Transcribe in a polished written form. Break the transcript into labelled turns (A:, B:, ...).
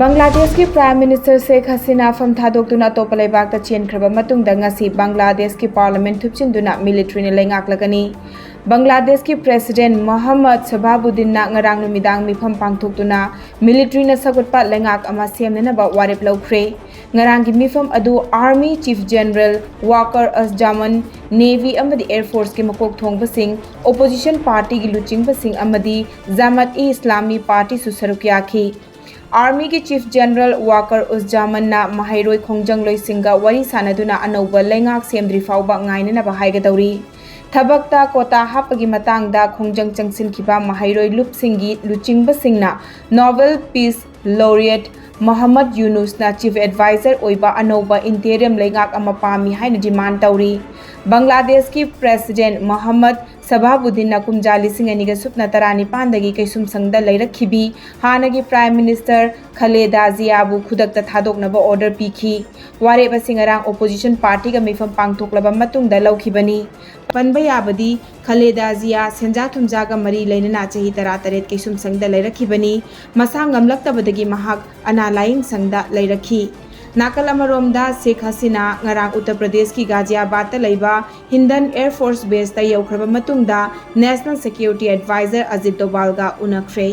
A: बांग्लादेश की prime minister Sheikh Hasina फम थादोक्तुना अतोप्पा लेबाक्ता चेनख्रबा मतुंगदा ngasi Bangladesh की parliament थुपचिंदुना military ने लेंगाक्लगनी बांग्लादेश की प्रेसिडेंट मोहम्मद शबाबुद्दीन ना ngarang numidang mifam pangthoktuna military ने सगुटपा लेंगाक अमा सेमनेनबा वारेप लौख्रे ngarang की मिफम अदु army chief general Waker Uzzaman navy अमदी एयर फोर्स की मकोक थोंगबसिंग ओपोजिशन पार्टी की लुचिंगबसिंग अमदी जमात ई इस्लामी पार्टी सुसरुकियाखी आर्मी की चीफ जनरल वाकर उस्जामन ना महाइरोय खोंजंग लोइसिंगा वरी सानदुना अनौबा लेंगाक सेमद्री फाउबा ngainanaba हाइगदौरी थबकता कोता हापगी मतंगदा खोंजंग चंगसिनखिबा महाइरोय लुपसिंगी लुचिंगबसिंगना Nobel peace laureate Mohammad Yunus ना चीफ एडवाइजर ओइबा अनौबा इंटेरियम लेंगाक अमा पामी हाइना डिमांड तौरी बांग्लादेश की प्रेसिडेंट मोहम्मद शबाबुद्दीन ना कुमजा लिसिंग अनिगा सुपना तरानी पांदगी कैसुम संगदा लैरखिबी हानगी प्राइम मिनिस्टर खलेदा जियाबु खुदकता थादोकनबा ऑर्डर पीखी वारेब सिंगरांग ओपोजिशन पार्टी का मिफम पांगथोकलबा मतुंगदा लौखिबनी पनबा याबदी खलेदा जिया सेंजा थुमजागा मरी लैनना चही तरा तरेत कैसुम संगदा लैरखिबनी मसा ngamlaktabadagi mahak ana laing sangda लैरखी नाकल अमरोमदा Sheikh Hasina ngarang Uttar Pradesh की गाजियाबाद ता लैबा हिंदन एयर फोर्स बेस ता यौख्रबा मतुंगदा नेशनल सिक्योरिटी एडवाइजर अजित डोभालगा उनखरे।